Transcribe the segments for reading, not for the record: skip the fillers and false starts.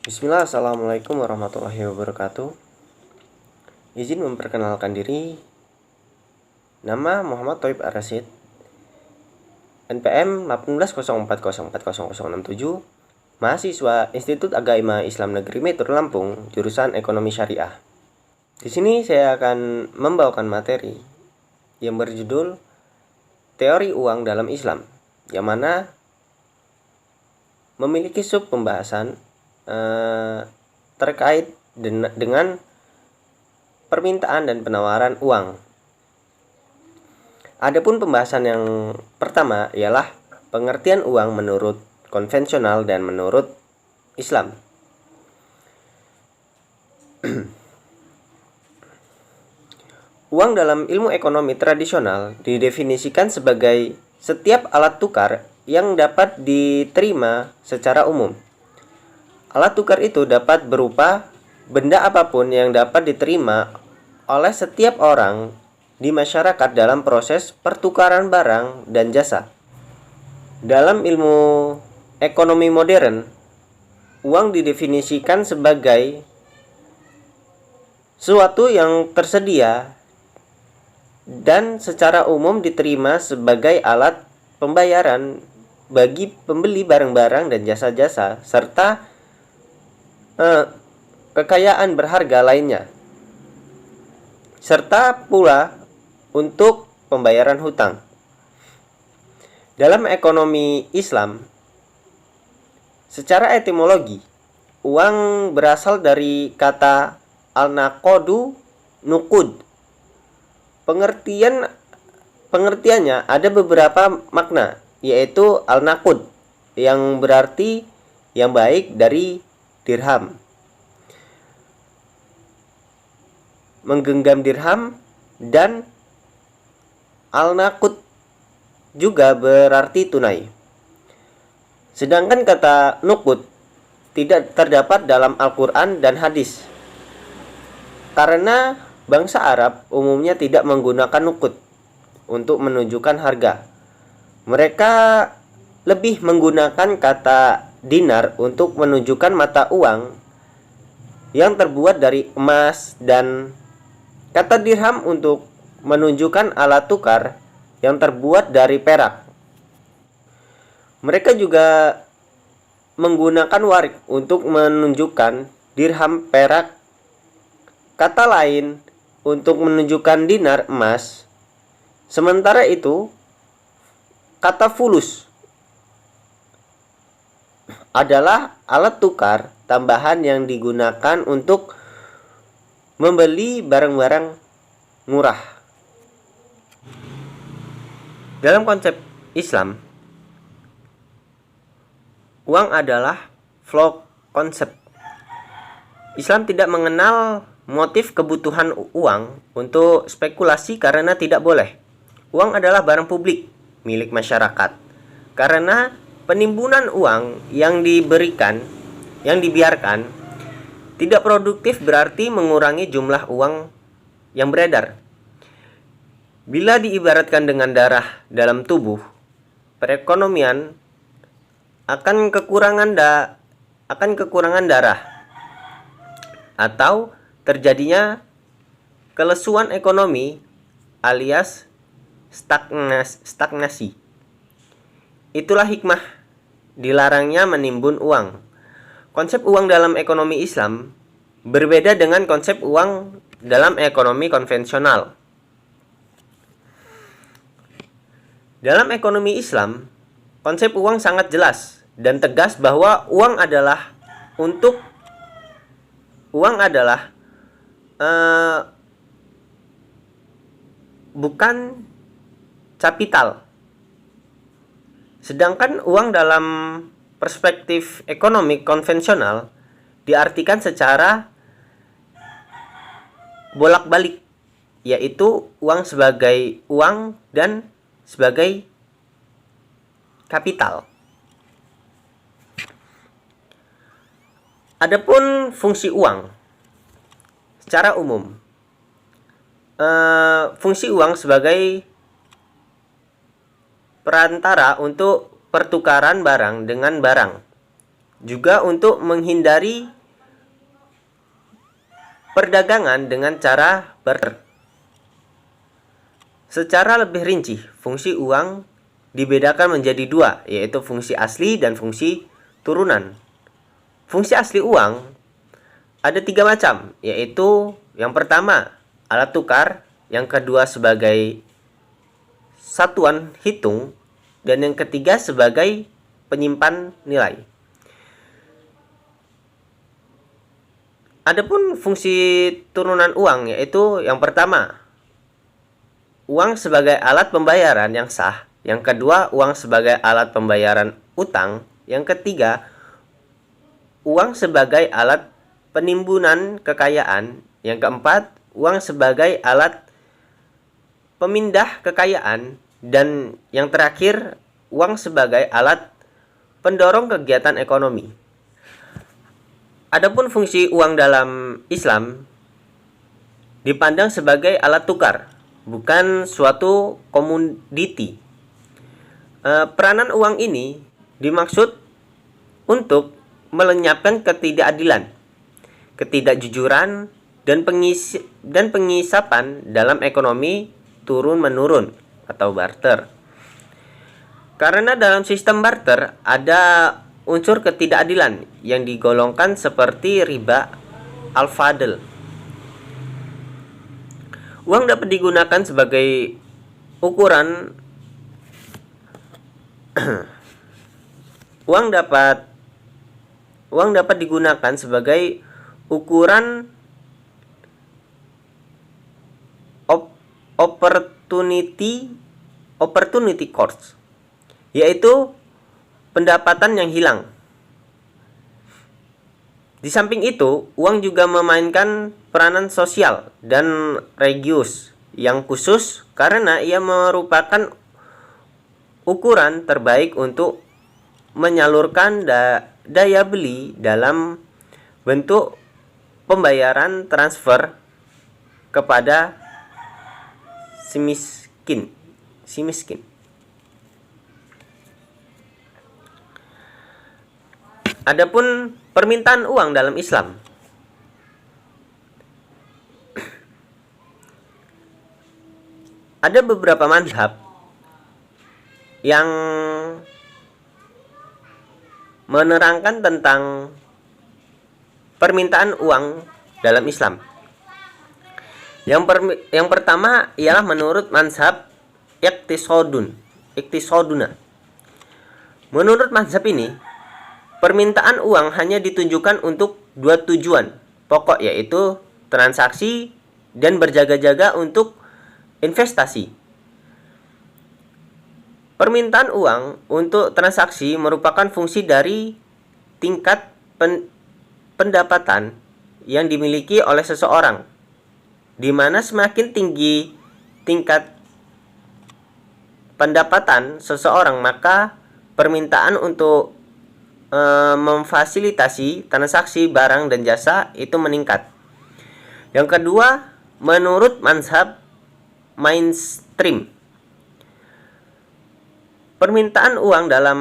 Bismillah, Assalamualaikum warahmatullahi wabarakatuh. Izin memperkenalkan diri. Nama Muhammad Thoib Ar-Rasyid, NPM 1804040067, mahasiswa Institut Agama Islam Negeri Metro Lampung, jurusan Ekonomi Syariah. Di sini saya akan membawakan materi yang berjudul Teori Uang dalam Islam, yang mana memiliki sub pembahasan terkait dengan permintaan dan penawaran uang. Adapun pembahasan yang pertama ialah pengertian uang menurut konvensional dan menurut Islam. Uang dalam ilmu ekonomi tradisional didefinisikan sebagai setiap alat tukar yang dapat diterima secara umum. Alat tukar itu dapat berupa benda apapun yang dapat diterima oleh setiap orang di masyarakat dalam proses pertukaran barang dan jasa. Dalam ilmu ekonomi modern, uang didefinisikan sebagai suatu yang tersedia dan secara umum diterima sebagai alat pembayaran bagi pembeli barang-barang dan jasa-jasa serta kekayaan berharga lainnya, serta pula untuk pembayaran hutang. Dalam ekonomi Islam, secara etimologi, uang berasal dari kata al-naqdu nuqud. Pengertiannya ada beberapa makna, yaitu al-naqud yang berarti yang baik dari dirham, menggenggam dirham, dan al-naqud juga berarti tunai. Sedangkan kata nuqud tidak terdapat dalam Al-Quran dan hadis, karena bangsa Arab umumnya tidak menggunakan nuqud untuk menunjukkan harga. Mereka lebih menggunakan kata dinar untuk menunjukkan mata uang yang terbuat dari emas, dan kata dirham untuk menunjukkan alat tukar yang terbuat dari perak. Mereka juga menggunakan warik untuk menunjukkan dirham perak, kata lain untuk menunjukkan dinar emas. Sementara itu, kata fulus adalah alat tukar tambahan yang digunakan untuk membeli barang-barang murah. Dalam konsep Islam, uang adalah flow konsep. Islam tidak mengenal motif kebutuhan uang untuk spekulasi karena tidak boleh. Uang adalah barang publik milik masyarakat. Karena penimbunan uang yang dibiarkan tidak produktif berarti mengurangi jumlah uang yang beredar. Bila diibaratkan dengan darah dalam tubuh, perekonomian akan kekurangan darah atau terjadinya kelesuan ekonomi alias stagnasi. Itulah hikmah dilarangnya menimbun uang. Konsep uang dalam ekonomi Islam berbeda dengan konsep uang dalam ekonomi konvensional. Dalam ekonomi Islam, konsep uang sangat jelas dan tegas bahwa uang adalah bukan kapital. Sedangkan uang dalam perspektif ekonomi konvensional diartikan secara bolak-balik, yaitu uang sebagai uang dan sebagai kapital. Adapun fungsi uang secara umum, fungsi uang sebagai perantara untuk pertukaran barang dengan barang. juga untuk menghindari perdagangan dengan cara barter. Secara lebih rinci, fungsi uang dibedakan menjadi dua, yaitu fungsi asli dan fungsi turunan. Fungsi asli uang ada 3 macam, yaitu yang pertama alat tukar, yang kedua sebagai satuan hitung, dan yang ketiga sebagai penyimpan nilai. Adapun fungsi turunan uang, yaitu yang pertama uang sebagai alat pembayaran yang sah, yang kedua uang sebagai alat pembayaran utang, yang ketiga uang sebagai alat penimbunan kekayaan, yang keempat uang sebagai alat pemindah kekayaan, dan yang terakhir uang sebagai alat pendorong kegiatan ekonomi. Adapun fungsi uang dalam Islam dipandang sebagai alat tukar, bukan suatu komoditi. Peranan uang ini dimaksud untuk melenyapkan ketidakadilan, ketidakjujuran, dan pengisapan dalam ekonomi turun-menurun atau barter. Karena dalam sistem barter ada unsur ketidakadilan yang digolongkan seperti riba al-fadl. Uang dapat digunakan sebagai ukuran uang dapat digunakan sebagai ukuran opportunity cost, yaitu pendapatan yang hilang. Di samping itu, uang juga memainkan peranan sosial dan religius yang khusus karena ia merupakan ukuran terbaik untuk menyalurkan daya beli dalam bentuk pembayaran transfer kepada si miskin. Adapun permintaan uang dalam Islam, ada beberapa mazhab yang menerangkan tentang permintaan uang dalam Islam. Yang pertama ialah menurut mazhab iktisaduna. Menurut mazhab ini, permintaan uang hanya ditunjukkan untuk 2 tujuan pokok, yaitu transaksi dan berjaga-jaga untuk investasi. Permintaan uang untuk transaksi merupakan fungsi dari tingkat pendapatan yang dimiliki oleh seseorang, di mana semakin tinggi tingkat pendapatan seseorang, maka permintaan untuk memfasilitasi transaksi barang dan jasa itu meningkat. Yang kedua, menurut mazhab mainstream, permintaan uang dalam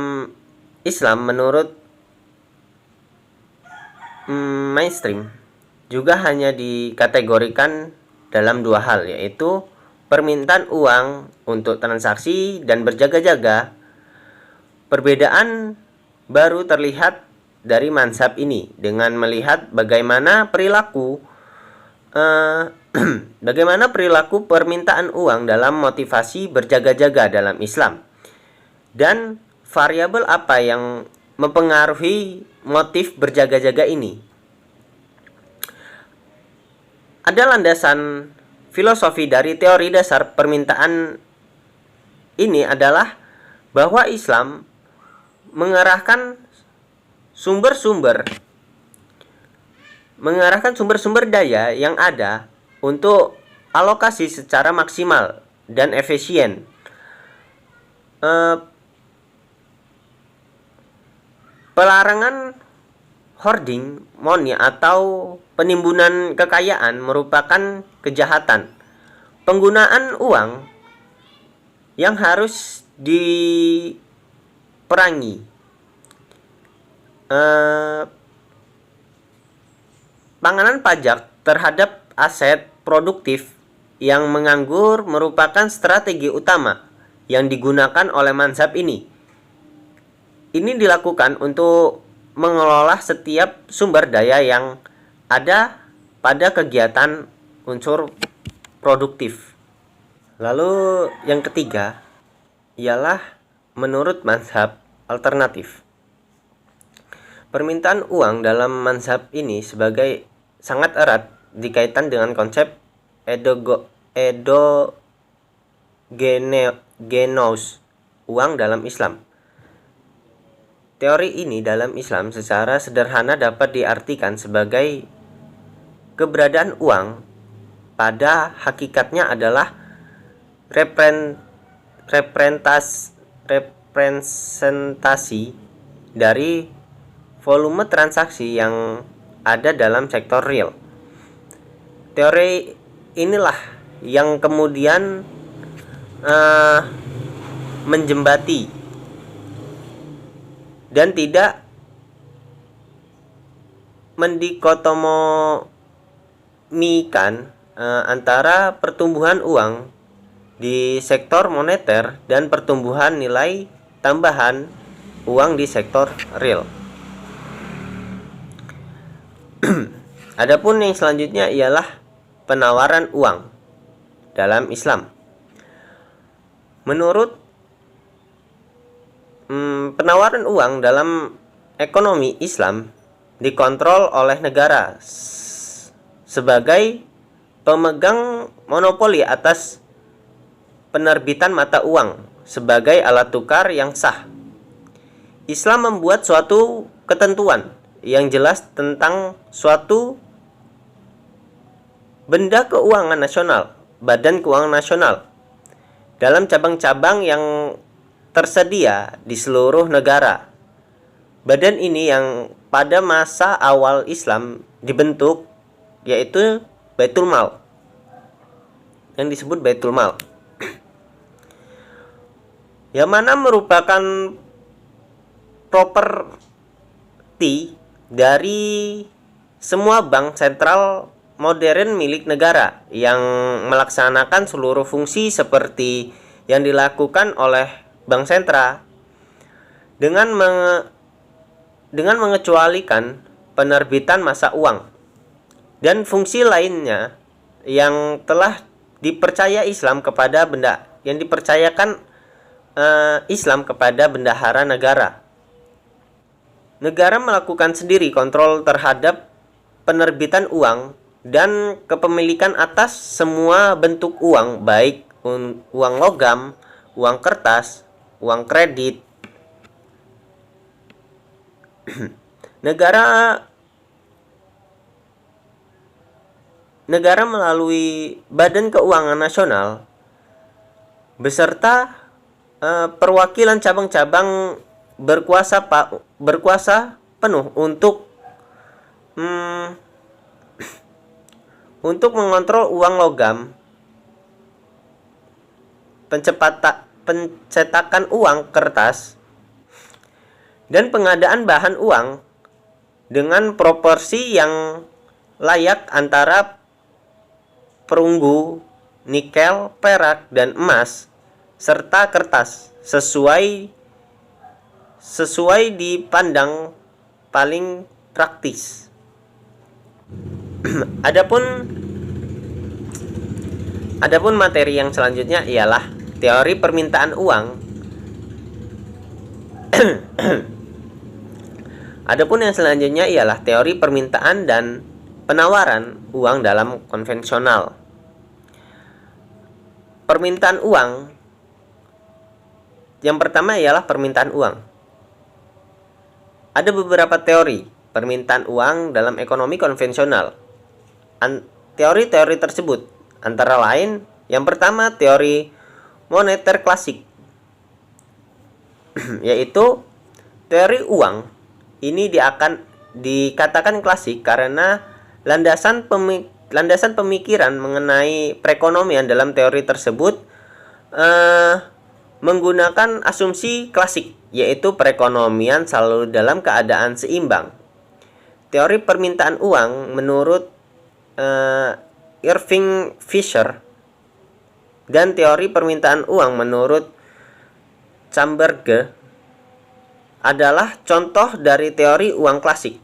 Islam menurut mainstream juga hanya dikategorikan dalam 2 hal, yaitu permintaan uang untuk transaksi dan berjaga-jaga. Perbedaan baru terlihat dari mazhab ini dengan melihat bagaimana perilaku permintaan uang dalam motivasi berjaga-jaga dalam Islam, dan variabel apa yang mempengaruhi motif berjaga-jaga ini. Ada landasan filosofi dari teori dasar permintaan ini adalah bahwa Islam mengarahkan sumber-sumber daya yang ada untuk alokasi secara maksimal dan efisien. Pelarangan hoarding money atau penimbunan kekayaan merupakan kejahatan. Penggunaan uang yang harus diperangi. Pengenaan pajak terhadap aset produktif yang menganggur merupakan strategi utama yang digunakan oleh mazhab ini. Ini dilakukan untuk mengelola setiap sumber daya yang ada pada kegiatan unsur produktif. Lalu yang ketiga ialah menurut mazhab alternatif. Permintaan uang dalam mazhab ini sangat erat dikaitkan dengan konsep endogenos uang dalam Islam. Teori ini dalam Islam secara sederhana dapat diartikan sebagai keberadaan uang pada hakikatnya adalah representasi dari volume transaksi yang ada dalam sektor real. Teori inilah yang kemudian menjembati dan tidak mendikotomikan antara pertumbuhan uang di sektor moneter dan pertumbuhan nilai tambahan uang di sektor real. Adapun yang selanjutnya ialah penawaran uang dalam Islam. Menurut penawaran uang dalam ekonomi Islam dikontrol oleh negara sebagai pemegang monopoli atas penerbitan mata uang sebagai alat tukar yang sah. Islam membuat suatu ketentuan yang jelas tentang suatu benda keuangan nasional, badan keuangan nasional, dalam cabang-cabang yang tersedia di seluruh negara. Badan ini yang pada masa awal Islam dibentuk, yaitu Baitul Mal, yang disebut Baitul Mal, yang mana merupakan properti dari semua bank sentral modern milik negara yang melaksanakan seluruh fungsi seperti yang dilakukan oleh bank sentra dengan mengecualikan penerbitan masa uang dan fungsi lainnya yang telah dipercaya Islam kepada Islam kepada bendahara negara. Negara melakukan sendiri kontrol terhadap penerbitan uang dan kepemilikan atas semua bentuk uang, baik uang logam, uang kertas, uang kredit. Negara melalui Badan Keuangan Nasional beserta perwakilan cabang-cabang berkuasa penuh untuk mengontrol uang logam, pencetakan uang kertas, dan pengadaan bahan uang dengan proporsi yang layak antara perunggu, nikel, perak, dan emas serta kertas sesuai dipandang paling praktis. Adapun materi yang selanjutnya ialah teori permintaan uang. Adapun yang selanjutnya ialah teori permintaan dan penawaran uang dalam konvensional. Permintaan uang. Yang pertama ialah permintaan uang. Ada beberapa teori permintaan uang dalam ekonomi konvensional. Teori-teori tersebut antara lain, yang pertama teori moneter klasik, yaitu teori uang ini dikatakan klasik karena landasan pemikiran mengenai perekonomian dalam teori tersebut menggunakan asumsi klasik, yaitu perekonomian selalu dalam keadaan seimbang. Teori permintaan uang menurut Irving Fisher dan teori permintaan uang menurut Schamberger adalah contoh dari teori uang klasik.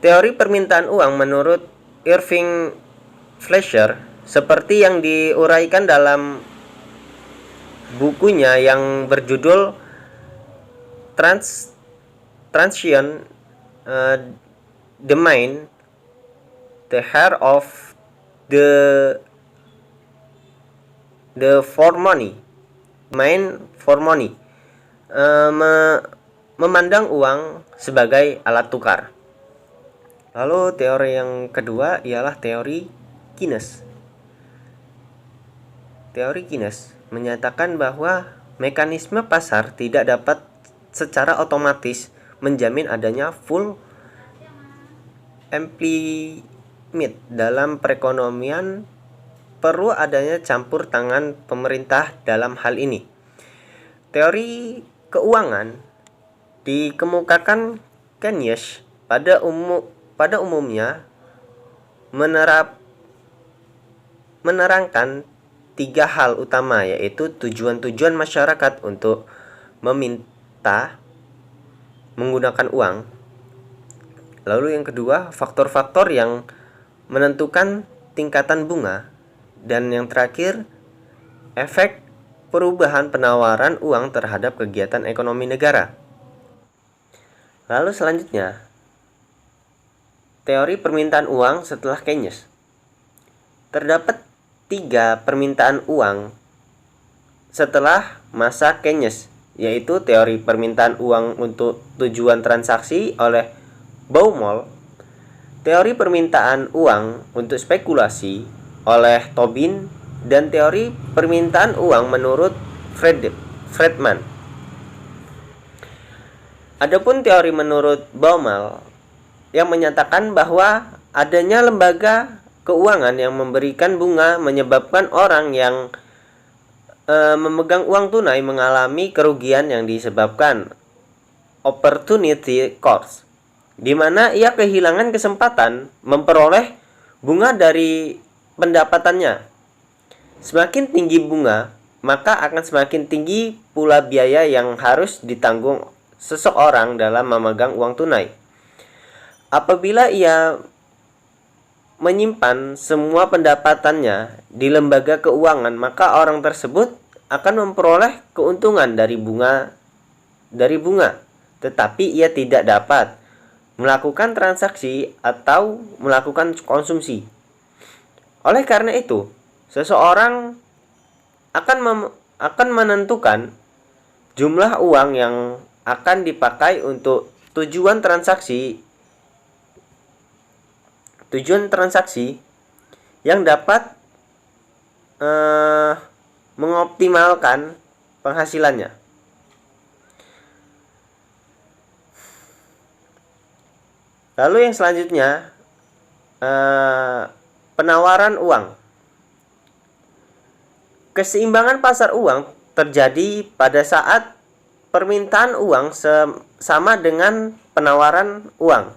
Teori permintaan uang menurut Irving Fisher seperti yang diuraikan dalam bukunya yang berjudul Transient Demand, The Heart of the for Money, Demand for Money, memandang uang sebagai alat tukar. Lalu teori yang kedua ialah teori Keynes. Teori Keynes menyatakan bahwa mekanisme pasar tidak dapat secara otomatis menjamin adanya full employment dalam perekonomian, perlu adanya campur tangan pemerintah dalam hal ini. Teori keuangan dikemukakan Keynes pada umumnya menerangkan 3 hal utama, yaitu tujuan-tujuan masyarakat untuk meminta menggunakan uang. Lalu yang kedua, faktor-faktor yang menentukan tingkatan bunga. Dan yang terakhir, efek perubahan penawaran uang terhadap kegiatan ekonomi negara. Lalu selanjutnya, teori permintaan uang setelah Keynes. Terdapat 3 permintaan uang setelah masa Keynes, yaitu teori permintaan uang untuk tujuan transaksi oleh Baumol, teori permintaan uang untuk spekulasi oleh Tobin, dan teori permintaan uang menurut Friedman. Adapun teori menurut Baumol yang menyatakan bahwa adanya lembaga keuangan yang memberikan bunga menyebabkan orang yang memegang uang tunai mengalami kerugian yang disebabkan opportunity cost, di mana ia kehilangan kesempatan memperoleh bunga dari pendapatannya. Semakin tinggi bunga, maka akan semakin tinggi pula biaya yang harus ditanggung seseorang dalam memegang uang tunai. Apabila ia menyimpan semua pendapatannya di lembaga keuangan, maka orang tersebut akan memperoleh keuntungan dari bunga, tetapi ia tidak dapat melakukan transaksi atau melakukan konsumsi. Oleh karena itu, seseorang akan menentukan jumlah uang yang akan dipakai untuk tujuan transaksi yang dapat mengoptimalkan penghasilannya. Lalu yang selanjutnya, penawaran uang. Keseimbangan pasar uang terjadi pada saat permintaan uang sama dengan penawaran uang.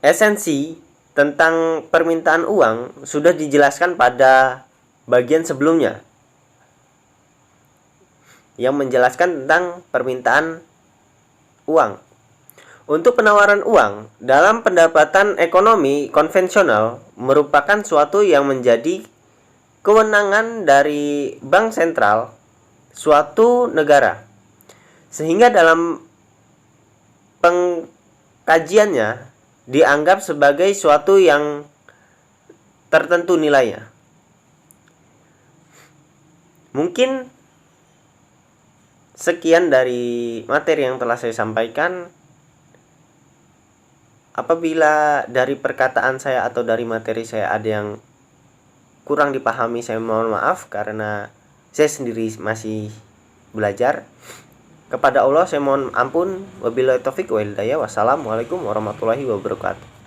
Esensi tentang permintaan uang sudah dijelaskan pada bagian sebelumnya, yang menjelaskan tentang permintaan uang. Untuk penawaran uang dalam pendapatan ekonomi konvensional merupakan suatu yang menjadi kewenangan dari bank sentral suatu negara, sehingga dalam pengkajiannya dianggap sebagai suatu yang tertentu nilainya. Mungkin sekian dari materi yang telah saya sampaikan. Apabila dari perkataan saya atau dari materi saya ada yang kurang dipahami, saya mohon maaf karena saya sendiri masih belajar. Kepada Allah saya mohon ampun. Wabillahi taufik wal hidayah. Wassalamualaikum warahmatullahi wabarakatuh.